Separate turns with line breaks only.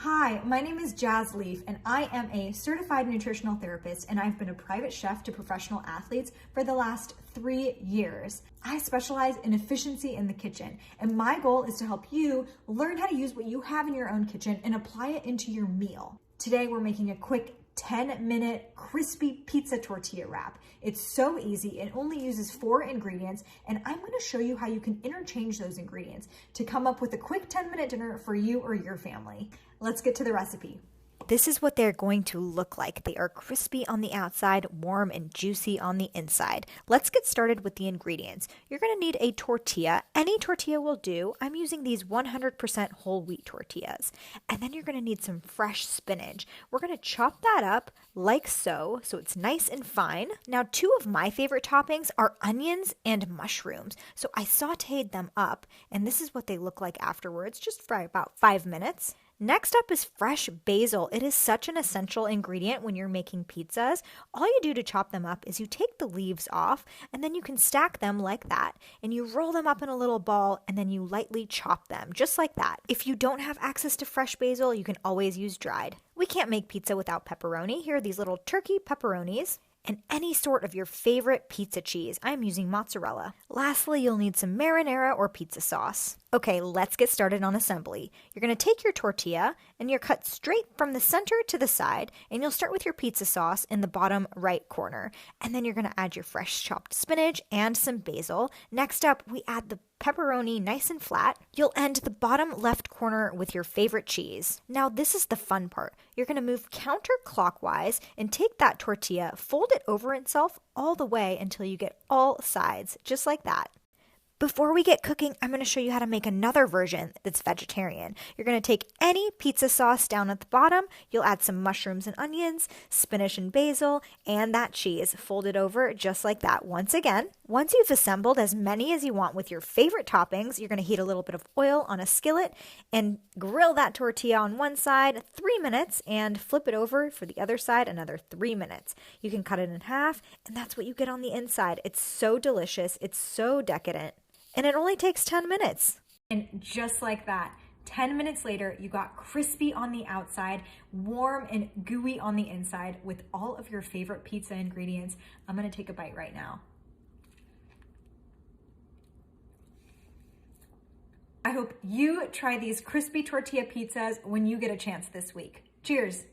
Hi, my name is Jazz Leaf, and I am a certified nutritional therapist, and I've been a private chef to professional athletes for the last 3 years. I specialize in efficiency in the kitchen, and my goal is to help you learn how to use what you have in your own kitchen and apply it into your meal. Today, we're making a quick 10-minute crispy pizza tortilla wrap. It's so easy. It only uses 4 ingredients, and I'm going to show you how you can interchange those ingredients to come up with a quick 10-minute dinner for you or your family. Let's get to the recipe.
This is what they're going to look like. They are crispy on the outside, warm and juicy on the inside. Let's get started with the ingredients. You're going to need a tortilla. Any tortilla will do. I'm using these 100% whole wheat tortillas. And then you're going to need some fresh spinach. We're going to chop that up like so it's nice and fine. Now, 2 of my favorite toppings are onions and mushrooms. So I sauteed them up, and this is what they look like afterwards, just for about 5 minutes. Next up is fresh basil. It is such an essential ingredient when you're making pizzas. All you do to chop them up is you take the leaves off, and then you can stack them like that, and you roll them up in a little ball, and then you lightly chop them just like that. If you don't have access to fresh basil, you can always use dried. We can't make pizza without pepperoni. Here are these little turkey pepperonis. And any sort of your favorite pizza cheese. I'm using mozzarella. Lastly, you'll need some marinara or pizza sauce. Okay, let's get started on assembly. You're going to take your tortilla and you're cut straight from the center to the side, and you'll start with your pizza sauce in the bottom right corner. And then you're going to add your fresh chopped spinach and some basil. Next up, we add the pepperoni nice and flat. You'll end the bottom left corner with your favorite cheese. Now, this is the fun part. You're going to move counterclockwise and take that tortilla, fold it over itself all the way until you get all sides, just like that. Before we get cooking, I'm going to show you how to make another version that's vegetarian. You're going to take any pizza sauce down at the bottom. You'll add some mushrooms and onions, spinach and basil, and that cheese. Fold it over just like that once again. Once you've assembled as many as you want with your favorite toppings, you're going to heat a little bit of oil on a skillet and grill that tortilla on one side 3 minutes and flip it over for the other side another 3 minutes. You can cut it in half, and that's what you get on the inside. It's so delicious. It's so decadent. And it only takes 10 minutes.
And just like that, 10 minutes later, you got crispy on the outside, warm and gooey on the inside with all of your favorite pizza ingredients. I'm gonna take a bite right now. I hope you try these crispy tortilla pizzas when you get a chance this week. Cheers.